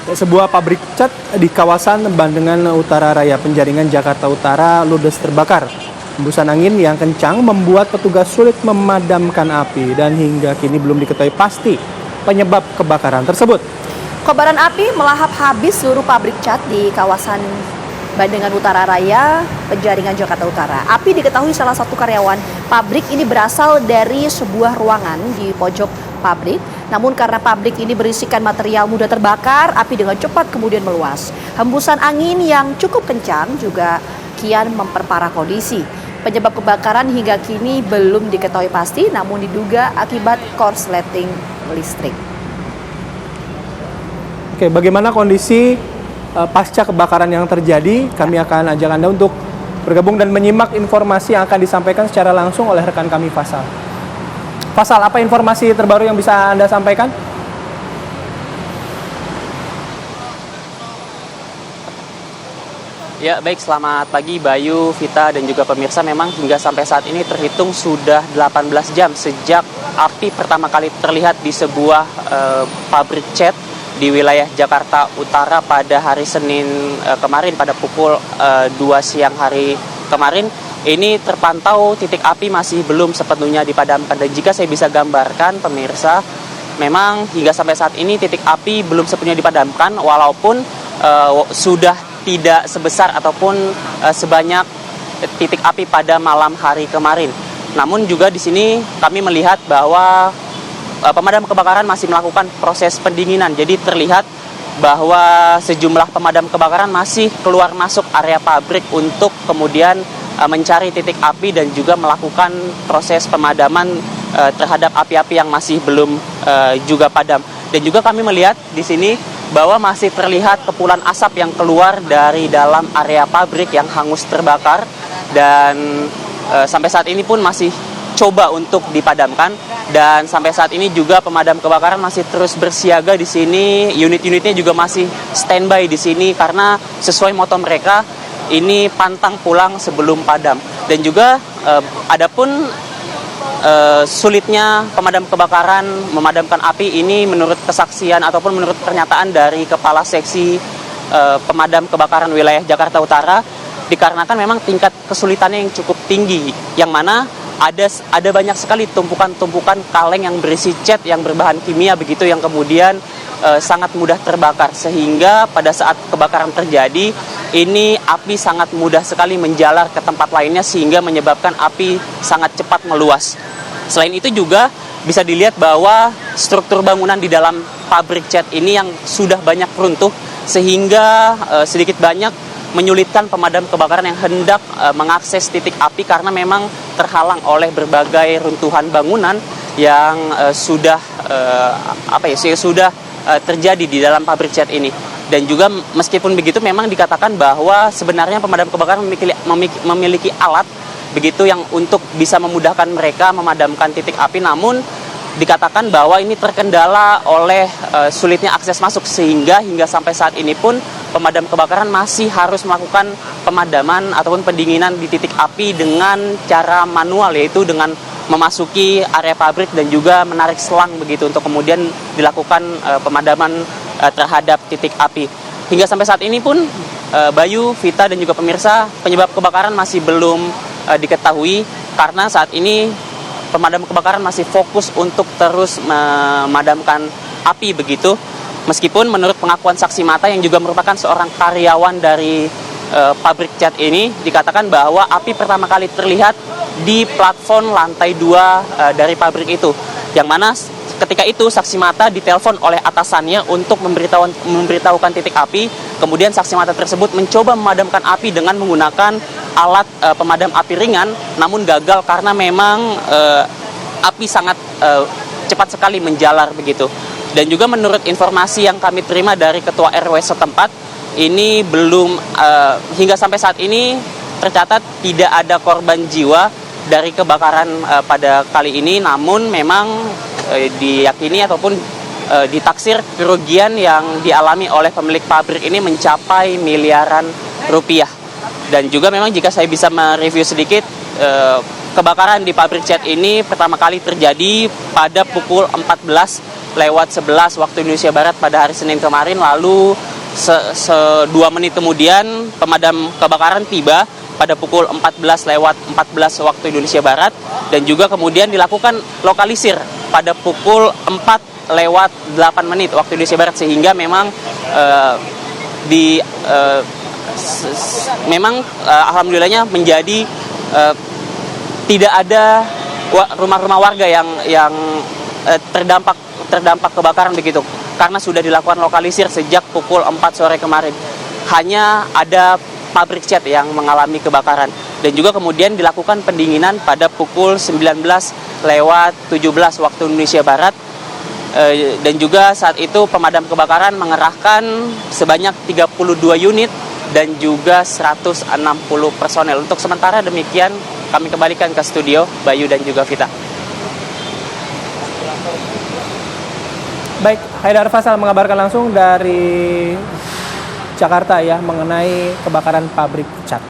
Sebuah pabrik cat di kawasan Bandengan Utara Raya Penjaringan, Jakarta Utara ludes terbakar. Hembusan angin yang kencang membuat petugas sulit memadamkan api dan hingga kini belum diketahui pasti penyebab kebakaran tersebut. Kobaran api melahap habis seluruh pabrik cat di kawasan Bandengan Utara Raya, Penjaringan, Jakarta Utara. Api diketahui salah satu karyawan pabrik ini berasal dari sebuah ruangan di pojok pabrik. Namun karena pabrik ini berisikan material mudah terbakar, api dengan cepat kemudian meluas. Hembusan angin yang cukup kencang juga kian memperparah kondisi. Penyebab kebakaran hingga kini belum diketahui pasti, namun diduga akibat korsleting listrik. Oke, bagaimana kondisi pasca kebakaran yang terjadi? Kami akan ajak Anda untuk bergabung dan menyimak informasi yang akan disampaikan secara langsung oleh rekan kami Fasal. Fasal, apa informasi terbaru yang bisa Anda sampaikan? Ya, baik, selamat pagi Bayu, Vita, dan juga pemirsa. Memang hingga sampai saat ini terhitung sudah 18 jam sejak api pertama kali terlihat di sebuah pabrik cat di wilayah Jakarta Utara pada hari Senin kemarin pada pukul 2 siang hari kemarin. Ini terpantau titik api masih belum sepenuhnya dipadamkan. Dan jika saya bisa gambarkan pemirsa, memang hingga sampai saat ini titik api belum sepenuhnya dipadamkan walaupun sudah tidak sebesar ataupun sebanyak titik api pada malam hari kemarin. Namun juga di sini kami melihat bahwa pemadam kebakaran masih melakukan proses pendinginan. Jadi terlihat bahwa sejumlah pemadam kebakaran masih keluar masuk area pabrik untuk kemudian mencari titik api dan juga melakukan proses pemadaman terhadap api-api yang masih belum juga padam. Dan juga kami melihat di sini bahwa masih terlihat kepulan asap yang keluar dari dalam area pabrik yang hangus terbakar dan sampai saat ini pun masih coba untuk dipadamkan. Dan sampai saat ini juga pemadam kebakaran masih terus bersiaga di sini. Unit-unitnya juga masih standby di sini karena sesuai moto mereka ini pantang pulang sebelum padam. Dan juga adapun sulitnya pemadam kebakaran memadamkan api ini menurut kesaksian ataupun menurut pernyataan dari Kepala Seksi Pemadam Kebakaran Wilayah Jakarta Utara, dikarenakan memang tingkat kesulitannya yang cukup tinggi, yang mana ada banyak sekali tumpukan-tumpukan kaleng yang berisi cat yang berbahan kimia begitu yang kemudian sangat mudah terbakar, sehingga pada saat kebakaran terjadi ini api sangat mudah sekali menjalar ke tempat lainnya sehingga menyebabkan api sangat cepat meluas. Selain itu juga bisa dilihat bahwa struktur bangunan di dalam pabrik cat ini yang sudah banyak runtuh sehingga sedikit banyak menyulitkan pemadam kebakaran yang hendak mengakses titik api karena memang terhalang oleh berbagai runtuhan bangunan yang sudah terjadi di dalam pabrik cat ini. Dan juga meskipun begitu memang dikatakan bahwa sebenarnya pemadam kebakaran memiliki alat begitu yang untuk bisa memudahkan mereka memadamkan titik api, namun dikatakan bahwa ini terkendala oleh sulitnya akses masuk sehingga hingga sampai saat ini pun pemadam kebakaran masih harus melakukan pemadaman ataupun pendinginan di titik api dengan cara manual, yaitu dengan memasuki area pabrik dan juga menarik selang begitu untuk kemudian dilakukan pemadaman terhadap titik api. Hingga sampai saat ini pun Bayu, Vita, dan juga pemirsa, penyebab kebakaran masih belum diketahui karena saat ini pemadam kebakaran masih fokus untuk terus memadamkan api begitu. Meskipun menurut pengakuan saksi mata yang juga merupakan seorang karyawan dari pabrik cat ini, dikatakan bahwa api pertama kali terlihat di plafon lantai 2 dari pabrik itu. Yang mana ketika itu saksi mata ditelepon oleh atasannya untuk memberitahukan titik api. Kemudian saksi mata tersebut mencoba memadamkan api dengan menggunakan alat pemadam api ringan, namun gagal karena memang api sangat cepat sekali menjalar begitu. Dan juga menurut informasi yang kami terima dari Ketua RW setempat, ini belum hingga sampai saat ini tercatat tidak ada korban jiwa dari kebakaran pada kali ini, namun memang diyakini ataupun ditaksir kerugian yang dialami oleh pemilik pabrik ini mencapai miliaran rupiah. Dan juga memang jika saya bisa mereview sedikit, kebakaran di pabrik cat ini pertama kali terjadi pada pukul 14 lewat 11 waktu Indonesia Barat pada hari Senin kemarin. Lalu 2 menit kemudian pemadam kebakaran tiba pada pukul 14 lewat 14 waktu Indonesia Barat, dan juga kemudian dilakukan lokalisir pada pukul 4 lewat 8 menit waktu Indonesia Barat, sehingga memang alhamdulillahnya menjadi tidak ada rumah-rumah warga yang terdampak kebakaran begitu, karena sudah dilakukan lokalisir sejak pukul 4 sore kemarin. Hanya ada pabrik cat yang mengalami kebakaran, dan juga kemudian dilakukan pendinginan pada pukul 19 lewat 17 waktu Indonesia Barat, dan juga saat itu pemadam kebakaran mengerahkan sebanyak 32 unit dan juga 160 personel. Untuk sementara demikian, kami kembalikan ke studio Bayu dan juga Vita. Baik, Haidar Faisal mengabarkan langsung dari Jakarta ya mengenai kebakaran pabrik cat.